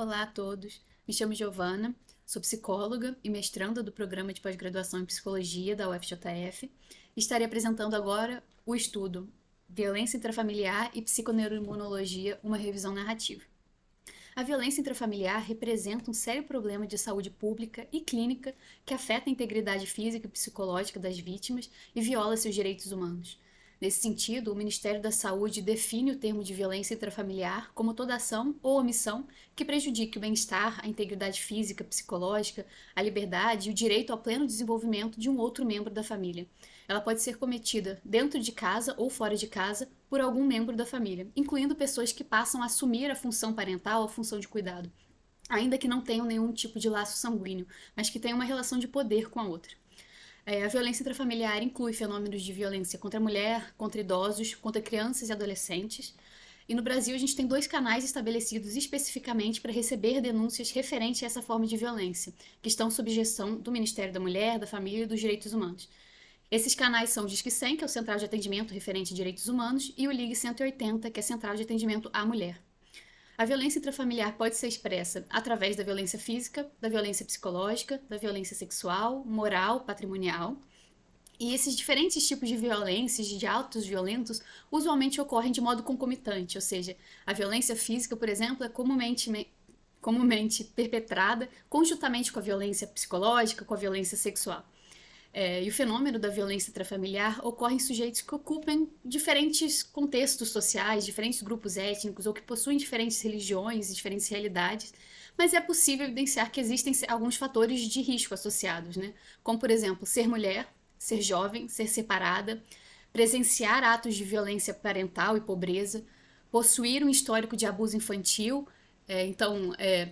Olá a todos, me chamo Giovana, sou psicóloga e mestranda do programa de pós-graduação em psicologia da UFJF e estarei apresentando agora o estudo Violência Intrafamiliar e Psiconeuroimunologia, uma revisão narrativa. A violência intrafamiliar representa um sério problema de saúde pública e clínica que afeta a integridade física e psicológica das vítimas e viola seus direitos humanos. Nesse sentido, o Ministério da Saúde define o termo de violência intrafamiliar como toda ação ou omissão que prejudique o bem-estar, a integridade física, psicológica, a liberdade e o direito ao pleno desenvolvimento de um outro membro da família. Ela pode ser cometida dentro de casa ou fora de casa por algum membro da família, incluindo pessoas que passam a assumir a função parental ou a função de cuidado, ainda que não tenham nenhum tipo de laço sanguíneo, mas que tenham uma relação de poder com a outra. A violência intrafamiliar inclui fenômenos de violência contra a mulher, contra idosos, contra crianças e adolescentes. E no Brasil a gente tem 2 canais estabelecidos especificamente para receber denúncias referentes a essa forma de violência, que estão sob gestão do Ministério da Mulher, da Família e dos Direitos Humanos. Esses canais são o Disque 100, que é o Central de Atendimento referente a direitos humanos, e o Ligue 180, que é a Central de Atendimento à Mulher. A violência intrafamiliar pode ser expressa através da violência física, da violência psicológica, da violência sexual, moral, patrimonial. E esses diferentes tipos de violências, de atos violentos, usualmente ocorrem de modo concomitante, ou seja, a violência física, por exemplo, é comumente perpetrada conjuntamente com a violência psicológica, com a violência sexual. E o fenômeno da violência intrafamiliar ocorre em sujeitos que ocupam diferentes contextos sociais, diferentes grupos étnicos ou que possuem diferentes religiões e diferentes realidades, mas é possível evidenciar que existem alguns fatores de risco associados, né? Como, por exemplo, ser mulher, ser jovem, ser separada, presenciar atos de violência parental e pobreza, possuir um histórico de abuso infantil.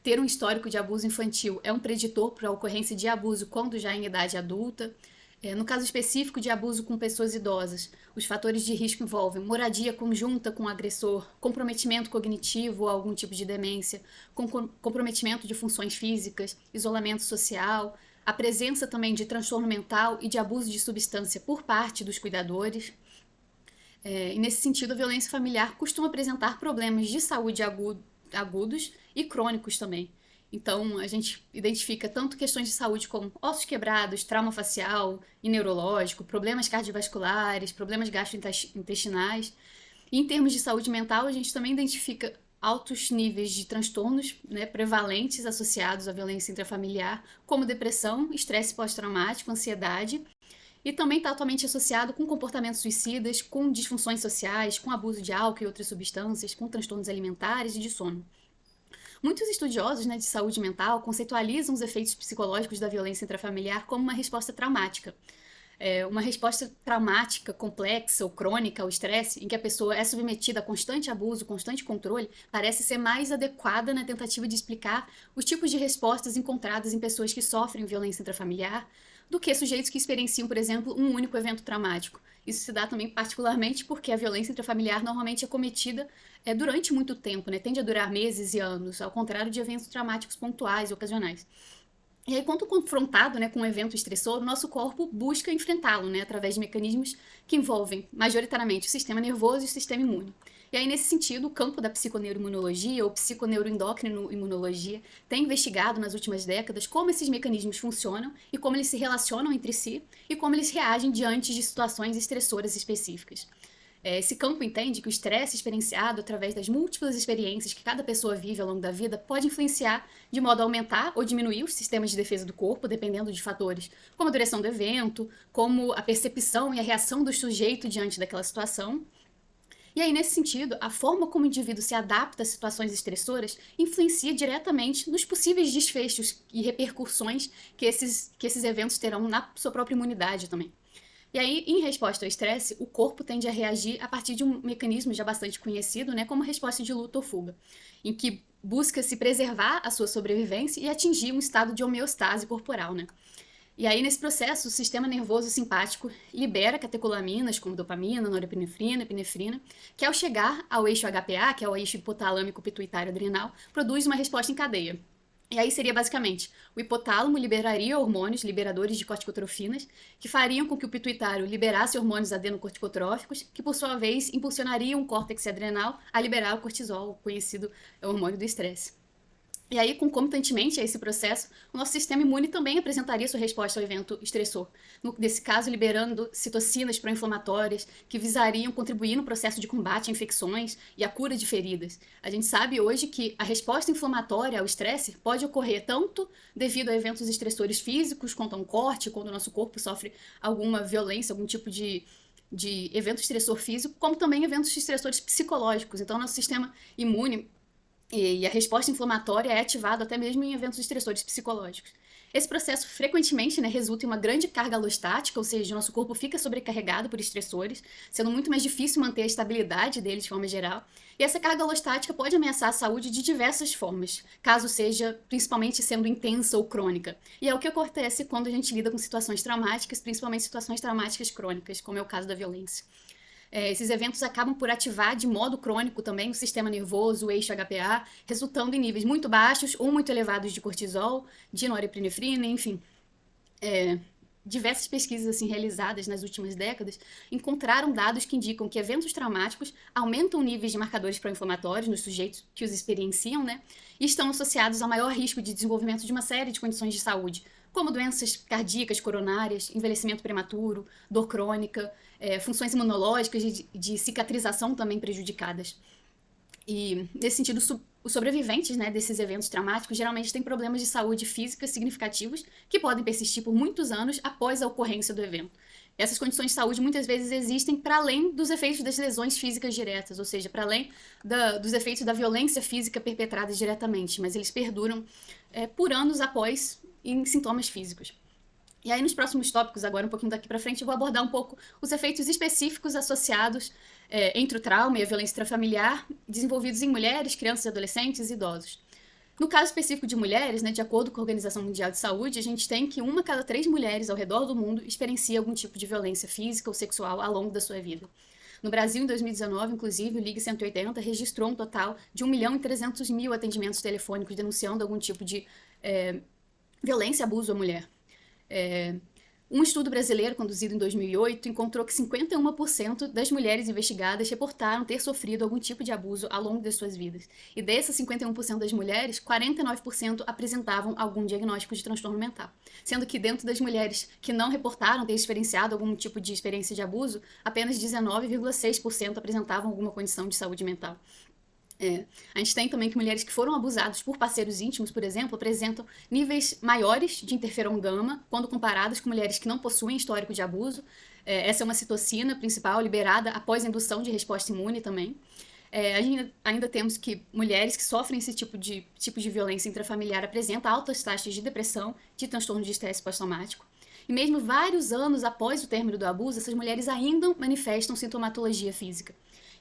Ter um histórico de abuso infantil é um preditor para a ocorrência de abuso quando já em idade adulta. No caso específico de abuso com pessoas idosas, os fatores de risco envolvem moradia conjunta com o agressor, comprometimento cognitivo ou algum tipo de demência, comprometimento de funções físicas, isolamento social, a presença também de transtorno mental e de abuso de substância por parte dos cuidadores. E nesse sentido, a violência familiar costuma apresentar problemas de saúde agudos e crônicos também. Então, a gente identifica tanto questões de saúde como ossos quebrados, trauma facial e neurológico, problemas cardiovasculares, problemas gastrointestinais. E em termos de saúde mental, a gente também identifica altos níveis de transtornos, né, prevalentes associados à violência intrafamiliar, como depressão, estresse pós-traumático, ansiedade, e também está atualmente associado com comportamentos suicidas, com disfunções sociais, com abuso de álcool e outras substâncias, com transtornos alimentares e de sono. Muitos estudiosos, né, de saúde mental conceitualizam os efeitos psicológicos da violência intrafamiliar como uma resposta traumática. Uma resposta traumática, complexa ou crônica ao estresse, em que a pessoa é submetida a constante abuso, constante controle, parece ser mais adequada na tentativa de explicar os tipos de respostas encontradas em pessoas que sofrem violência intrafamiliar, do que sujeitos que experienciam, por exemplo, um único evento traumático. Isso se dá também particularmente porque a violência intrafamiliar normalmente é cometida durante muito tempo, né? Tende a durar meses e anos, ao contrário de eventos traumáticos pontuais e ocasionais. E aí, quando confrontado, né, com um evento estressor, o nosso corpo busca enfrentá-lo, né, através de mecanismos que envolvem majoritariamente o sistema nervoso e o sistema imune. E aí, nesse sentido, o campo da psiconeuroimunologia ou psiconeuroendócrino-imunologia tem investigado nas últimas décadas como esses mecanismos funcionam e como eles se relacionam entre si e como eles reagem diante de situações estressoras específicas. Esse campo entende que o estresse experienciado através das múltiplas experiências que cada pessoa vive ao longo da vida pode influenciar de modo a aumentar ou diminuir os sistemas de defesa do corpo, dependendo de fatores como a duração do evento, como a percepção e a reação do sujeito diante daquela situação. E aí, nesse sentido, a forma como o indivíduo se adapta a situações estressoras influencia diretamente nos possíveis desfechos e repercussões que esses eventos terão na sua própria imunidade também. E aí, em resposta ao estresse, o corpo tende a reagir a partir de um mecanismo já bastante conhecido, né, como resposta de luta ou fuga, em que busca se preservar a sua sobrevivência e atingir um estado de homeostase corporal, né? E aí, nesse processo, o sistema nervoso simpático libera catecolaminas, como dopamina, norepinefrina, epinefrina, que ao chegar ao eixo HPA, que é o eixo hipotalâmico pituitário adrenal, produz uma resposta em cadeia. E aí seria basicamente, o hipotálamo liberaria hormônios liberadores de corticotrofinas, que fariam com que o pituitário liberasse hormônios adenocorticotróficos, que por sua vez impulsionariam o córtex adrenal a liberar o cortisol, o conhecido hormônio do estresse. E aí, concomitantemente a esse processo, o nosso sistema imune também apresentaria sua resposta ao evento estressor. Nesse caso, liberando citocinas pró-inflamatórias que visariam contribuir no processo de combate a infecções e a cura de feridas. A gente sabe hoje que a resposta inflamatória ao estresse pode ocorrer tanto devido a eventos estressores físicos, quanto a um corte, quando o nosso corpo sofre alguma violência, algum tipo de evento estressor físico, como também eventos estressores psicológicos. Então, nosso sistema imune e a resposta inflamatória é ativada até mesmo em eventos estressores psicológicos. Esse processo frequentemente resulta em uma grande carga alostática, ou seja, o nosso corpo fica sobrecarregado por estressores, sendo muito mais difícil manter a estabilidade dele de forma geral. E essa carga alostática pode ameaçar a saúde de diversas formas, caso seja principalmente sendo intensa ou crônica. E é o que acontece quando a gente lida com situações traumáticas, principalmente situações traumáticas crônicas, como é o caso da violência. Esses eventos acabam por ativar de modo crônico também o sistema nervoso, o eixo HPA, resultando em níveis muito baixos ou muito elevados de cortisol, de norepinefrina, enfim. Diversas pesquisas realizadas nas últimas décadas encontraram dados que indicam que eventos traumáticos aumentam níveis de marcadores pró-inflamatórios nos sujeitos que os experienciam, e estão associados a maior risco de desenvolvimento de uma série de condições de saúde, como doenças cardíacas, coronárias, envelhecimento prematuro, dor crônica, funções imunológicas de cicatrização também prejudicadas. E, nesse sentido, os sobreviventes desses eventos traumáticos geralmente têm problemas de saúde física significativos que podem persistir por muitos anos após a ocorrência do evento. Essas condições de saúde muitas vezes existem para além dos efeitos das lesões físicas diretas, ou seja, para além dos efeitos da violência física perpetrada diretamente, mas eles perduram por anos após em sintomas físicos. E aí, nos próximos tópicos, agora um pouquinho daqui para frente, eu vou abordar um pouco os efeitos específicos associados entre o trauma e a violência intrafamiliar desenvolvidos em mulheres, crianças, adolescentes e idosos. No caso específico de mulheres, de acordo com a Organização Mundial de Saúde, a gente tem que 1 a cada 3 mulheres ao redor do mundo experiencia algum tipo de violência física ou sexual ao longo da sua vida. No Brasil, em 2019, inclusive, o Ligue 180 registrou um total de 1.300.000 atendimentos telefônicos denunciando algum tipo de violência e abuso à mulher. Um estudo brasileiro conduzido em 2008 encontrou que 51% das mulheres investigadas reportaram ter sofrido algum tipo de abuso ao longo das suas vidas. E dessas 51% das mulheres, 49% apresentavam algum diagnóstico de transtorno mental. Sendo que dentro das mulheres que não reportaram ter experienciado algum tipo de experiência de abuso, apenas 19,6% apresentavam alguma condição de saúde mental. A gente tem também que mulheres que foram abusadas por parceiros íntimos, por exemplo, apresentam níveis maiores de interferon gama quando comparadas com mulheres que não possuem histórico de abuso. Essa é uma citocina principal liberada após a indução de resposta imune também. Ainda temos que mulheres que sofrem esse tipo de violência intrafamiliar apresentam altas taxas de depressão, de transtorno de estresse pós-traumático. E mesmo vários anos após o término do abuso, essas mulheres ainda manifestam sintomatologia física.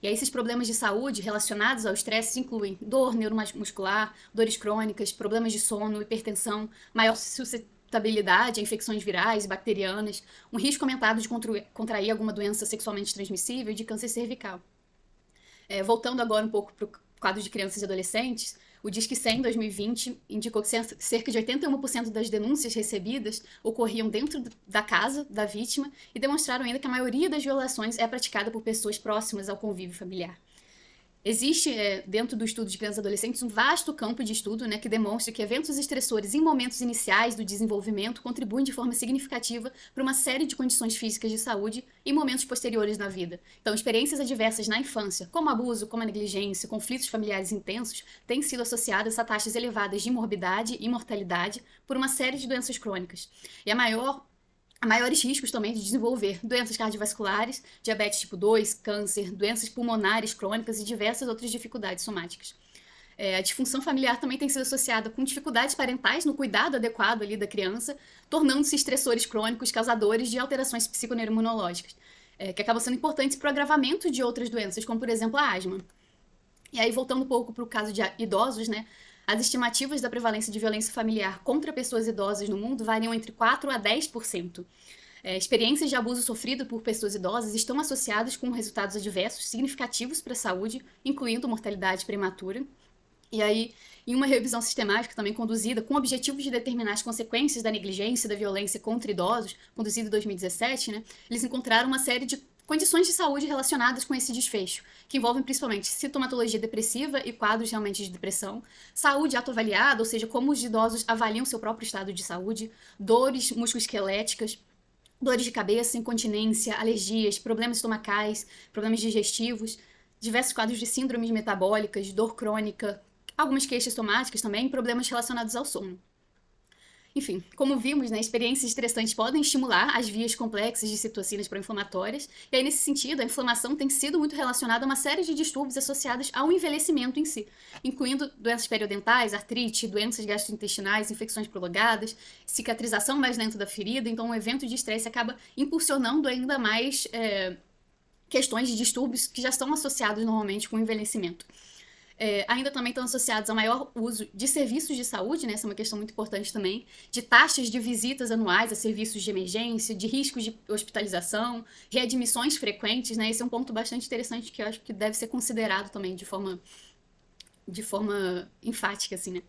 E aí esses problemas de saúde relacionados ao estresse incluem dor neuromuscular, dores crônicas, problemas de sono, hipertensão, maior suscetibilidade a infecções virais e bacterianas, um risco aumentado de contrair alguma doença sexualmente transmissível e de câncer cervical. Voltando agora um pouco para o quadro de crianças e adolescentes, o Disque 100, em 2020, indicou que cerca de 81% das denúncias recebidas ocorriam dentro da casa da vítima e demonstraram ainda que a maioria das violações é praticada por pessoas próximas ao convívio familiar. Existe, dentro do estudo de crianças e adolescentes, um vasto campo de estudo que demonstra que eventos estressores em momentos iniciais do desenvolvimento contribuem de forma significativa para uma série de condições físicas de saúde em momentos posteriores na vida. Então, experiências adversas na infância, como abuso, como a negligência, conflitos familiares intensos, têm sido associadas a taxas elevadas de morbidade e mortalidade por uma série de doenças crônicas. E há maiores riscos também de desenvolver doenças cardiovasculares, diabetes tipo 2, câncer, doenças pulmonares crônicas e diversas outras dificuldades somáticas. A disfunção familiar também tem sido associada com dificuldades parentais no cuidado adequado ali da criança, tornando-se estressores crônicos causadores de alterações psiconeuroimunológicas, que acabam sendo importantes para o agravamento de outras doenças, como por exemplo a asma. E aí, voltando um pouco para o caso de idosos, as estimativas da prevalência de violência familiar contra pessoas idosas no mundo variam entre 4% a 10%. Experiências de abuso sofrido por pessoas idosas estão associadas com resultados adversos significativos para a saúde, incluindo mortalidade prematura. E aí, em uma revisão sistemática também conduzida com o objetivo de determinar as consequências da negligência e da violência contra idosos, conduzida em 2017, eles encontraram uma série de condições de saúde relacionadas com esse desfecho, que envolvem principalmente sintomatologia depressiva e quadros realmente de depressão, saúde autoavaliada, ou seja, como os idosos avaliam seu próprio estado de saúde, dores musculoesqueléticas, dores de cabeça, incontinência, alergias, problemas estomacais, problemas digestivos, diversos quadros de síndromes metabólicas, dor crônica, algumas queixas somáticas também, problemas relacionados ao sono. Enfim, como vimos, né, experiências estressantes podem estimular as vias complexas de citocinas pró-inflamatórias, e aí, nesse sentido, a inflamação tem sido muito relacionada a uma série de distúrbios associados ao envelhecimento em si, incluindo doenças periodontais, artrite, doenças gastrointestinais, infecções prolongadas, cicatrização mais lenta da ferida, então um evento de estresse acaba impulsionando ainda mais questões de distúrbios que já estão associados normalmente com o envelhecimento. Ainda também estão associados ao maior uso de serviços de saúde, né? Essa é uma questão muito importante também, de taxas de visitas anuais a serviços de emergência, de riscos de hospitalização, readmissões frequentes, né? Esse é um ponto bastante interessante que eu acho que deve ser considerado também de forma enfática, assim, né?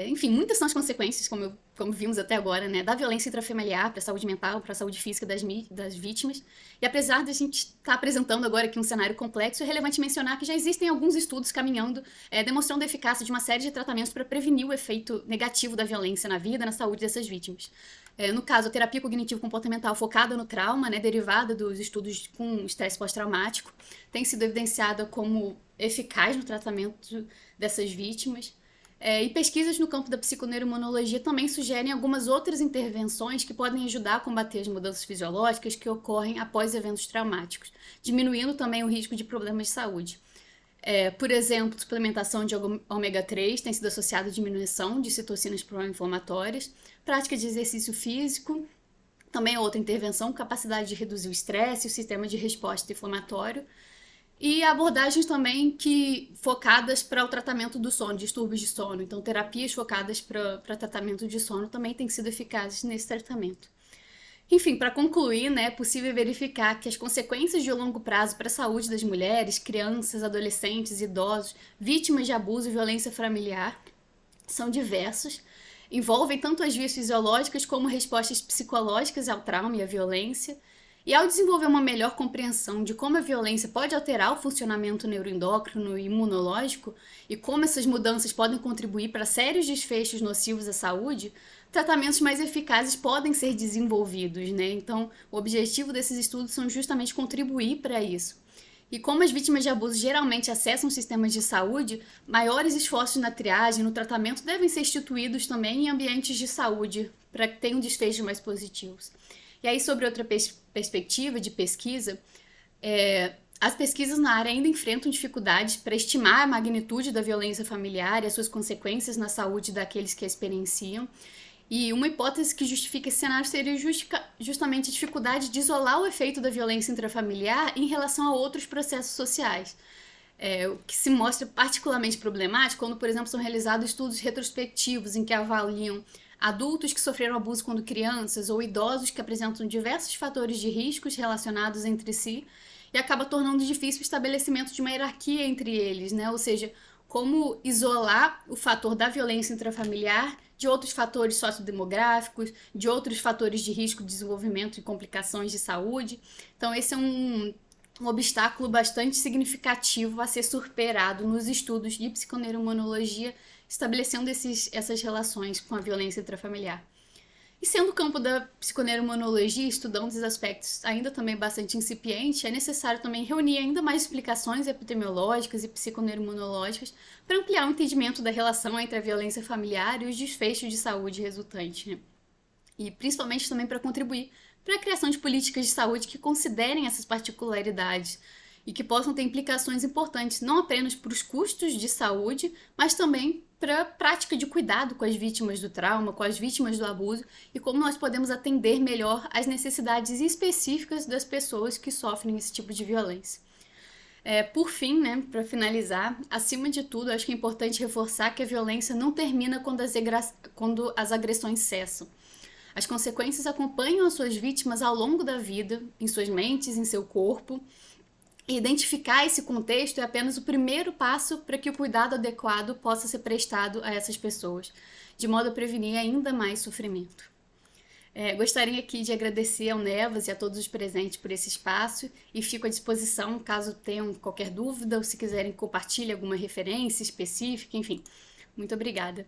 Enfim, muitas são as consequências, como vimos até agora, né, da violência intrafamiliar para a saúde mental, para a saúde física das vítimas. E apesar de a gente estar apresentando agora aqui um cenário complexo, é relevante mencionar que já existem alguns estudos caminhando, demonstrando a eficácia de uma série de tratamentos para prevenir o efeito negativo da violência na vida e na saúde dessas vítimas. No caso, a terapia cognitivo-comportamental focada no trauma, né, derivada dos estudos com estresse pós-traumático, tem sido evidenciada como eficaz no tratamento dessas vítimas. E pesquisas no campo da psiconeuroimunologia também sugerem algumas outras intervenções que podem ajudar a combater as mudanças fisiológicas que ocorrem após eventos traumáticos, diminuindo também o risco de problemas de saúde. Por exemplo, suplementação de ômega 3 tem sido associada à diminuição de citocinas pró-inflamatórias, prática de exercício físico, também outra intervenção, capacidade de reduzir o estresse e o sistema de resposta inflamatório, e abordagens também focadas para o tratamento do sono, distúrbios de sono. Então, terapias focadas para tratamento de sono também têm sido eficazes nesse tratamento. Enfim, para concluir, né, é possível verificar que as consequências de longo prazo para a saúde das mulheres, crianças, adolescentes, idosos, vítimas de abuso e violência familiar são diversas, envolvem tanto as vias fisiológicas como respostas psicológicas ao trauma e à violência. E ao desenvolver uma melhor compreensão de como a violência pode alterar o funcionamento neuroendócrino e imunológico e como essas mudanças podem contribuir para sérios desfechos nocivos à saúde, tratamentos mais eficazes podem ser desenvolvidos, né? Então, o objetivo desses estudos são justamente contribuir para isso. E como as vítimas de abuso geralmente acessam sistemas de saúde, maiores esforços na triagem e no tratamento devem ser instituídos também em ambientes de saúde para que tenham desfechos mais positivos. E aí, sobre outra perspectiva de pesquisa, as pesquisas na área ainda enfrentam dificuldades para estimar a magnitude da violência familiar e as suas consequências na saúde daqueles que a experienciam. E uma hipótese que justifica esse cenário seria justamente a dificuldade de isolar o efeito da violência intrafamiliar em relação a outros processos sociais. O que se mostra particularmente problemático quando, por exemplo, são realizados estudos retrospectivos em que avaliam adultos que sofreram abuso quando crianças ou idosos que apresentam diversos fatores de riscos relacionados entre si e acaba tornando difícil o estabelecimento de uma hierarquia entre eles, né? Ou seja, como isolar o fator da violência intrafamiliar de outros fatores sociodemográficos, de outros fatores de risco de desenvolvimento e complicações de saúde. Então, esse é um obstáculo bastante significativo a ser superado nos estudos de psiconeuroimunologia, estabelecendo essas relações com a violência intrafamiliar. E sendo o campo da psiconeuroimunologia, estudando esses aspectos ainda também bastante incipiente, é necessário também reunir ainda mais explicações epidemiológicas e psiconeuroimunológicas para ampliar o entendimento da relação entre a violência familiar e os desfechos de saúde resultantes, né? E principalmente também para contribuir para a criação de políticas de saúde que considerem essas particularidades e que possam ter implicações importantes não apenas para os custos de saúde, mas também para a prática de cuidado com as vítimas do trauma, com as vítimas do abuso e como nós podemos atender melhor às necessidades específicas das pessoas que sofrem esse tipo de violência. Por fim, né, para finalizar, acima de tudo, acho que é importante reforçar que a violência não termina quando as agressões cessam. As consequências acompanham as suas vítimas ao longo da vida, em suas mentes, em seu corpo. E identificar esse contexto é apenas o primeiro passo para que o cuidado adequado possa ser prestado a essas pessoas, de modo a prevenir ainda mais sofrimento. Gostaria aqui de agradecer ao Nevas e a todos os presentes por esse espaço e fico à disposição caso tenham qualquer dúvida ou se quiserem compartilhar alguma referência específica, enfim. Muito obrigada.